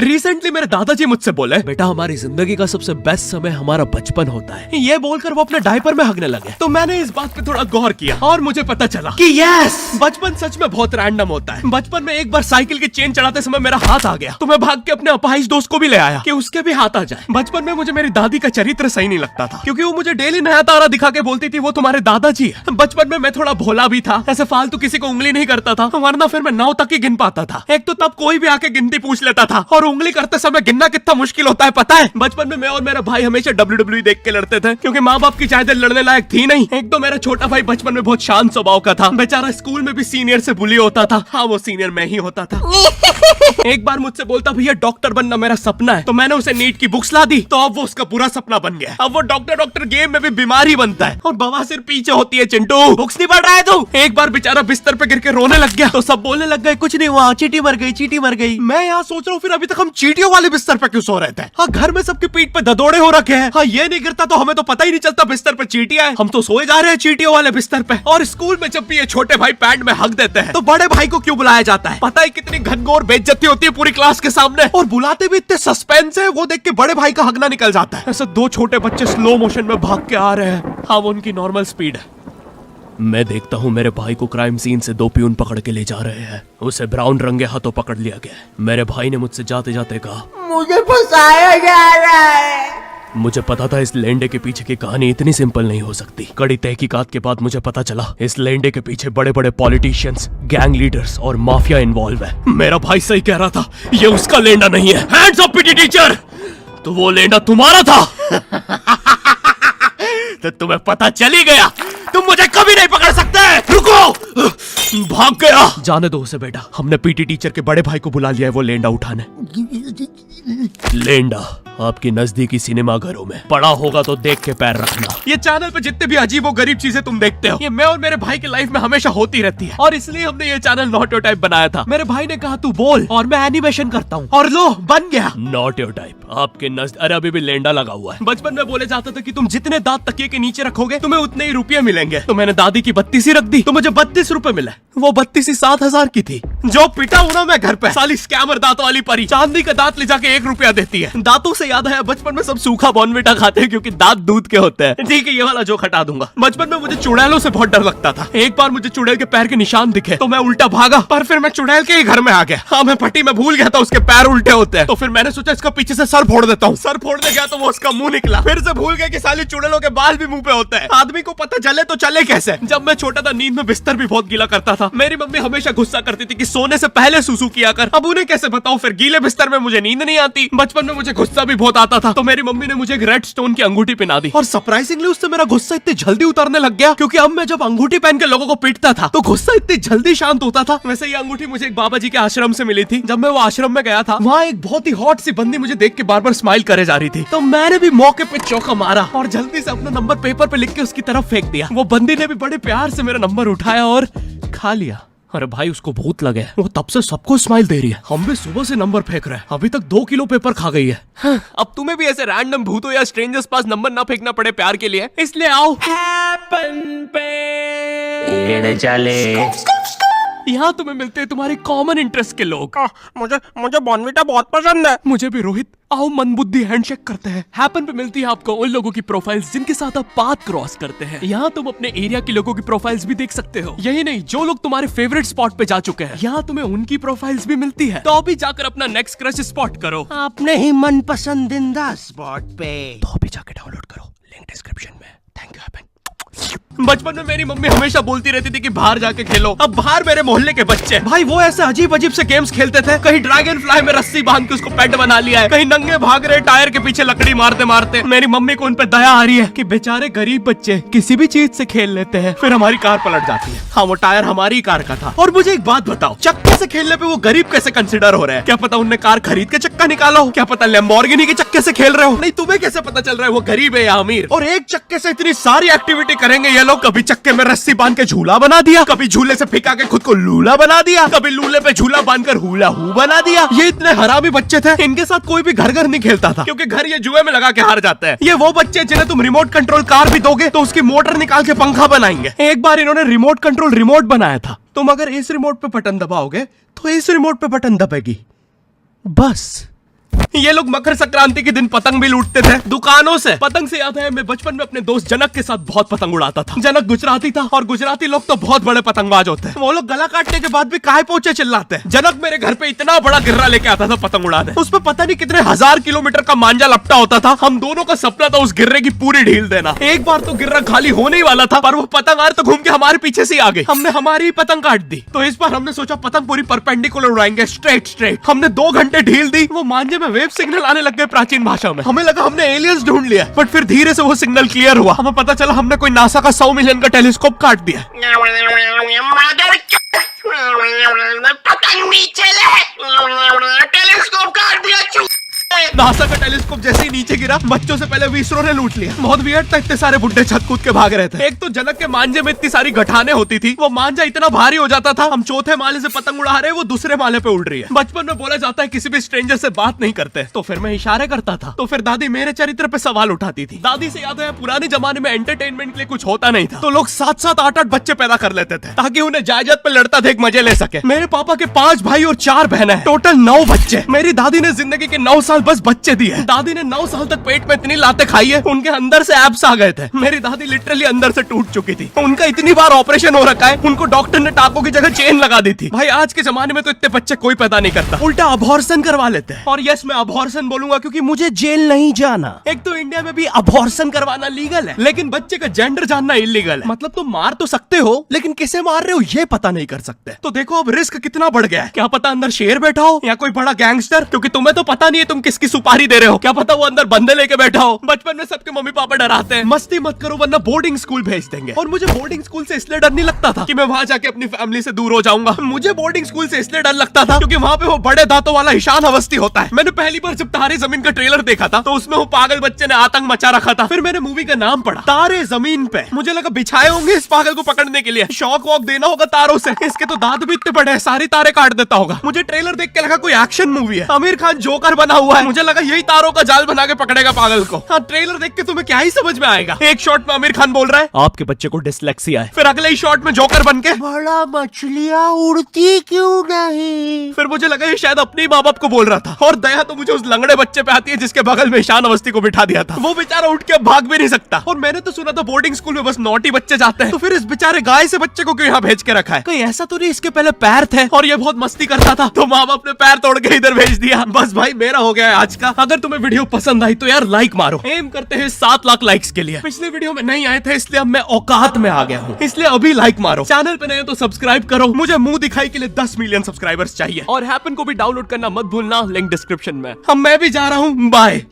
Recently मेरे दादाजी मुझसे बोले, बेटा हमारी जिंदगी का सबसे बेस्ट समय हमारा बचपन होता है। ये बोलकर वो अपने डायपर में हगने लगे। तो मैंने इस बात पे थोड़ा गौर किया और मुझे पता चला कि यस, बचपन सच में बहुत रैंडम होता है। बचपन में एक बार साइकिल की चेन चढ़ाते समय मेरा हाथ आ गया, तो मैं भाग के अपने अपाहिज दोस्त को भी ले आया कि उसके भी हाथ आ जाए। बचपन में मुझे मेरी दादी का चरित्र सही नहीं लगता था, क्योंकि वो मुझे डेली नया तारा दिखा के बोलती थी वो तुम्हारे दादाजी है। बचपन में मैं थोड़ा भोला भी था, ऐसे फालतू किसी को उंगली नहीं करता था, वरना फिर मैं 9 तक ही गिन पाता था। एक तो तब कोई भी आके गिनती पूछ लेता था, और उंगली करते समय गिनना कितना मुश्किल होता है पता है। बचपन में मैं और मेरा भाई हमेशा WWE देख के लड़ते थे, क्योंकि माँ बाप की जायदाद लड़ने लायक थी नहीं। एक तो मेरा छोटा भाई बचपन में बहुत शांत स्वभाव का था, बेचारा स्कूल में भी सीनियर से बुली होता था। हाँ, वो सीनियर मैं ही होता था। एक बार मुझसे बोलता, भैया डॉक्टर बनना मेरा सपना है। तो मैंने उसे नीट की बुक्स ला दी, तो अब वो उसका पूरा सपना बन गया। अब वो डॉक्टर गेम में भी बीमारी बनता है, और बवासीर पीछे होती है। चिंटू बुक्स नहीं पढ़ रहा है तू? एक बार बेचारा बिस्तर पे गिर के रोने लग गया, तो सब बोलने लग गए कुछ नहीं हुआ, चींटी मर गई, चींटी मर गई। मैं यहाँ सोच रहा हूँ फिर अभी तक हम चींटियों वाले बिस्तर पे क्यों सो रहे थे? हाँ, घर में सबकी पीठ पे ददोड़े हो रखे हैं। हाँ, ये नहीं गिरता तो हमें तो पता ही नहीं चलता बिस्तर पे चींटियां हैं। हम तो सोए जा रहे हैं चींटियों वाले बिस्तर पे। और स्कूल में जब भी ये छोटे भाई पैंट में हक देते हैं, तो बड़े भाई को क्यों बुलाया जाता है? पता है कितनी घनघोर बेइज्जती होती है पूरी क्लास के सामने, और बुलाते भी इतने सस्पेंस है, वो देख के बड़े भाई का हगना निकल जाता है। ऐसे 2 छोटे बच्चे स्लो मोशन में भाग के आ रहे हैं। हाँ, वो उनकी नॉर्मल स्पीड है। मैं देखता हूँ मेरे भाई को क्राइम सीन से 2 पियून पकड़ के ले जा रहे हैं। उसे ब्राउन रंगे हाथों पकड़ लिया गया। मेरे भाई ने मुझसे जाते जाते कहा, मुझे फंसाया जा रहा है। मुझे पता था इस लेंडे के पीछे की कहानी इतनी सिंपल नहीं हो सकती। कड़ी तहकीकात के बाद मुझे पता चला इस लेंडे के पीछे बड़े बड़े पॉलिटिशियंस, गैंग लीडर्स और माफिया इन्वॉल्व है। मेरा भाई सही कह रहा था, ये उसका लेंडा नहीं है। हैंड्स अप पीटी टीचर, तो वो लेंडा तुम्हारा था। तो तुम्हें पता चल ही गया, तुम मुझे कभी नहीं पकड़ सकते। रुको, भाग गया। जाने दो उसे बेटा, हमने पीटी टीचर के बड़े भाई को बुला लिया है वो लेंडा उठाने। लेंडा आपकी नजदीकी सिनेमा घरों में पड़ा होगा तो देख के पैर रखना। ये चैनल पे जितने भी अजीब और गरीब चीजें तुम देखते हो, ये मैं और मेरे भाई की लाइफ में हमेशा होती रहती है, और इसलिए हमने ये चैनल नॉट योर टाइप बनाया था। मेरे भाई ने कहा तू बोल और मैं एनिमेशन करता हूँ, और लो बन गया नॉट योर टाइप। आपके अरे अभी भी लेंडा लगा हुआ है। बचपन में बोले जाता था कि तुम जितने दांत तकिए के नीचे रखोगे तुम्हें उतने ही रुपये मिलेंगे। तो मैंने दादी की 32 रख दी, तो मुझे 32 रुपए मिले। वो 32 7,000 की थी। जो पिटा हूं ना मैं घर पे, साली स्कैमर दांतों वाली परी, चांदी का दांत ले जाके 1 रुपया देती है। दांतों से याद है, बचपन में सब सूखा बॉर्नविटा खाते हैं क्योंकि दांत दूध के होते हैं। ठीक है, ये वाला जोक हटा दूंगा। बचपन में मुझे चुड़ैलों से बहुत डर लगता था। एक बार मुझे चुड़ैल के पैर के निशान दिखे तो मैं उल्टा भागा, पर फिर मैं चुड़ैल के ही घर में आ गया। हाँ, मैं पट्टी में भूल गया था उसके पैर उल्टे होते हैं, तो फिर मैंने सोचा इसका पीछे से सर फोड़ देता हूँ। सर फोड़ने गया तो वो उसका मुंह निकला। फिर से भूल गया कि साली चुड़ैलों के बाल भी मुंह पे होते हैं। आदमी को पता चले तो चले कैसे। जब मैं छोटा था नींद में बिस्तर भी बहुत गीला करता था। मेरी मम्मी हमेशा गुस्सा करती थी कि सोने से पहले सुसु किया कर। अब उन्हें कैसे बताऊं, फिर गीले बिस्तर में मुझे नींद नहीं आती। बचपन में मुझे गुस्सा भी बहुत आता था, तो मेरी मम्मी ने मुझे एक रेड स्टोन की अंगूठी पहना दी, और सरप्राइजिंगली उससे मेरा गुस्सा इतनी जल्दी उतरने लग गया, क्योंकि अब मैं जब अंगूठी पहन के लोगों को पीटता था तो गुस्सा इतनी जल्दी शांत होता था। वैसे ये अंगूठी मुझे एक बाबा जी के आश्रम से मिली थी। जब मैं वो आश्रम में गया था, वहाँ एक बहुत ही हॉट सी बंदी मुझे देख के बार बार स्माइल करे जा रही थी, तो मैंने भी मौके पे चौका मारा और जल्दी से अपना नंबर पेपर पे लिख के उसकी तरफ फेंक दिया। वो बंदी ने भी बड़े प्यार से मेरा नंबर उठाया और खा लिया। अरे भाई, उसको भूत लगे, वो तब से सबको स्माइल दे रही है। हम भी सुबह से नंबर फेंक रहे हैं, अभी तक 2 किलो पेपर खा गई है। हाँ, अब तुम्हें भी ऐसे रैंडम भूतों या स्ट्रेंजर्स पास नंबर ना फेंकना पड़े प्यार के लिए, इसलिए आओ हैपन पे चले। यहाँ तुम्हें मिलते हैं तुम्हारे कॉमन इंटरेस्ट के लोग। मुझे बॉर्नविटा बहुत पसंद है। मुझे भी रोहित। आओ मन बुद्धि हैंडशेक करते हैं। हैपन पे मिलती है आपको उन लोगों की प्रोफाइल्स जिनके साथ आप पाथ क्रॉस करते हैं। यहाँ तुम अपने एरिया के लोगों की प्रोफाइल्स भी देख सकते हो। यही नहीं, जो लोग तुम्हारे फेवरेट स्पॉट पे जा चुके हैं, यहाँ तुम्हें उनकी प्रोफाइल्स भी मिलती है। तो अभी जाकर अपना नेक्स्ट क्रश स्पॉट करो अपने ही मन पसंदीदा स्पॉट पे। तो अभी जाकर डाउनलोड करो, लिंक डिस्क्रिप्शन में। Thank you happen. बचपन में मेरी मम्मी हमेशा बोलती रहती थी कि बाहर जाके खेलो। अब बाहर मेरे मोहल्ले के बच्चे भाई वो ऐसे अजीब अजीब से गेम्स खेलते थे। कहीं ड्रैगन फ्लाई में रस्सी बांध के उसको पेट बना लिया है, कहीं नंगे भाग रहे टायर के पीछे लकड़ी मारते मारते। मेरी मम्मी को उन पे दया आ रही है कि बेचारे गरीब बच्चे किसी भी चीज से खेल लेते हैं, फिर हमारी कार पलट जाती है। हाँ, वो टायर हमारी कार का था। और मुझे एक बात बताओ, चक्के से खेलने पे वो गरीब कैसे कंसिडर हो रहे हैं? क्या पता उनने कार खरीद के चक्का निकाला हो, क्या पता लैम्बोर्गिनी के चक्के से खेल रहे हो। नहीं, तुम्हें कैसे पता चल रहा है वो गरीब है या अमीर? और एक चक्के से इतनी सारी एक्टिविटी करेंगे ये लोग। कभी चक्के में रस्सी बांध के झूला बना दिया, कभी झूले से फिका के खुद को लूला बना दिया, कभी लूले पे झूला बांधकर हुला हू बना दिया। ये इतने हरामी बच्चे थे, इनके साथ कोई भी घर नहीं खेलता था, क्योंकि घर ये जुए में लगा के हार जाते हैं। ये वो बच्चे जिन्हें तुम रिमोट कंट्रोल कार भी दोगे तो उसकी मोटर निकाल के पंखा बनाएंगे। एक बार इन्होंने रिमोट कंट्रोल रिमोट बनाया था। तुम अगर इस रिमोट पे बटन दबाओगे तो इस रिमोट पे बटन दबेगी, बस ये लोग मकर संक्रांति के दिन पतंग भी लूटते थे दुकानों से। पतंग से याद है मैं बचपन में अपने दोस्त जनक के साथ बहुत पतंग उड़ाता था। जनक गुजराती था और गुजराती लोग तो बहुत बड़े पतंगबाज होते हैं। वो लोग गला काटने के बाद भी काहे पोचे चिल्लाते हैं। जनक मेरे घर पे इतना बड़ा गिर्रा लेके आता था पतंग उड़ाने। उस पर पता नहीं कितने 1000 किलोमीटर का मांझा लपटा होता था। हम दोनों का सपना था उस गिर्रे की पूरी ढील देना। एक बार तो गिर्रा खाली होने ही वाला था पर वो पतंग तो घूम के हमारे पीछे से आ गई। हमने हमारी ही पतंग काट दी। तो इस बार हमने सोचा पतंग पूरी परपेंडिकुलर उड़ाएंगे, स्ट्रेट। हमने 2 घंटे ढील दी। वो मांझे में वेव सिग्नल आने लग गए प्राचीन भाषा में। हमें लगा हमने एलियंस ढूंढ लिया, बट फिर धीरे से वो सिग्नल क्लियर हुआ। हमें पता चला हमने कोई नासा का 100 मिलियन का टेलीस्कोप काट दिया। पतंग नीचे ले, टेलीस्कोप काट दिया। नासा का टेलीस्कोप जैसे ही नीचे गिरा बच्चों से पहले विसरो ने लूट लिया। बहुत वियर्ड था, इतने सारे बुड्ढे छत कूद के भाग रहे थे। एक तो जनक के मांझे में इतनी सारी गठाने होती थी, वो मांझा इतना भारी हो जाता था। हम चौथे माले से पतंग उड़ा रहे, वो दूसरे माले पे उड़ रही है। बचपन में बोला जाता है किसी भी स्ट्रेंजर से बात नहीं करते, तो फिर मैं इशारे करता था। तो फिर दादी मेरे चरित्र पे सवाल उठाती थी। दादी से याद है पुराने जमाने में एंटरटेनमेंट के लिए कुछ होता नहीं था, तो लोग 7-7, 8-8 बच्चे पैदा कर लेते थे ताकि उन्हें जायदाद पे लड़ता देख मजे ले सके। मेरे पापा के 5 भाई और 4 बहनें हैं, टोटल 9 बच्चे। मेरी दादी ने जिंदगी के 9 साल बस बच्चे दिए। दादी ने 9 साल तक पेट में इतनी लातें खाई है, उनके अंदर से एब्स आ गए थे। मेरी दादी लिटरली अंदर से टूट चुकी थी। उनका इतनी बार ऑपरेशन हो रखा है, उनको डॉक्टर ने टाकों की जगह चेन लगा दी थी। भाई आज के जमाने में तो इतने बच्चे कोई पैदा नहीं करता, उल्टा अबॉर्शन करवा लेते हैं। और यस मैं अबॉर्शन बोलूंगा क्योंकि मुझे जेल नहीं जाना। एक तो इंडिया में भी अबॉर्शन करवाना लीगल है, लेकिन बच्चे का जेंडर जानना इलीगल है। मतलब तुम मार तो सकते हो, लेकिन किसे मार रहे हो ये पता नहीं कर सकते। तो देखो अब रिस्क कितना बढ़ गया है। क्या पता अंदर शेर बैठा हो या कोई बड़ा गैंगस्टर, क्योंकि तुम्हें तो पता नहीं है तुम किसकी सुपारी दे रहे हो। क्या पता वो अंदर बंदे लेके बैठा हो। बचपन में सबके मम्मी पापा डराते हैं मस्ती मत करो वरना बोर्डिंग स्कूल भेज देंगे। और मुझे बोर्डिंग स्कूल से इसलिए डर नहीं लगता था कि मैं वहां जाके अपनी फैमिली से दूर हो जाऊंगा। मुझे बोर्डिंग स्कूल से इसलिए डर लगता था क्योंकि वहां पे वो बड़े दांतों वाला ईशान अवस्थी होता है। मैंने पहली बार जब तारे जमीन का ट्रेलर देखा था तो उसमें वो पागल बच्चे ने आतंक मचा रखा था। फिर मैंने मूवी का नाम पढ़ा तारे जमीन पे। मुझे लगा बिछाए होंगे इस पागल को पकड़ने के लिए, शॉक वॉक देना होगा तारों से। इसके तो दांत भी इतने बड़े हैं, सारी तारे काट देता होगा। मुझे ट्रेलर देख के लगा कोई एक्शन मूवी है, आमिर खान जोकर बना हुआ है। मुझे लगा यही तारों का जाल बना के पकड़ेगा पागल को। हाँ ट्रेलर देख के तुम्हें क्या ही समझ में आएगा। एक शॉट में आमिर खान बोल रहा है आपके बच्चे को डिसलेक्सिया है, फिर अगले ही शॉट में जोकर बन के बड़ा मछलियां उड़ती क्यों नहीं। फिर मुझे लगा ये शायद अपने माँ बाप को बोल रहा था। और दया तो मुझे उस लंगड़े बच्चे पे आती है जिसके बगल में ईशान अवस्थी को बिठा दिया था। वो बेचारा उठ के भाग भी नहीं सकता। और मैंने तो सुना था बोर्डिंग स्कूल में बस नॉटी बच्चे जाते हैं, तो फिर इस बेचारे गाय से बच्चे को क्यों यहाँ भेज के रखा है। कहीं ऐसा तो नहीं इसके पहले पैर थे और ये बहुत मस्ती करता था तो माँ बाप ने पैर तोड़ के इधर भेज दिया। बस भाई मेरा हो गया है आज का। अगर तुम्हें वीडियो पसंद आई तो यार लाइक मारो। एम करते हैं 7 लाख लाइक्स के लिए। पिछले वीडियो में नहीं आए थे इसलिए अब मैं औकात में आ गया हूँ, इसलिए अभी लाइक मारो। चैनल पे नए हो तो सब्सक्राइब करो। मुझे मुंह दिखाई के लिए 10 मिलियन सब्सक्राइबर्स चाहिए। और हैपन को भी डाउनलोड करना मत भूलना, लिंक डिस्क्रिप्शन में। अब मैं भी जा रहा हूँ, बाय।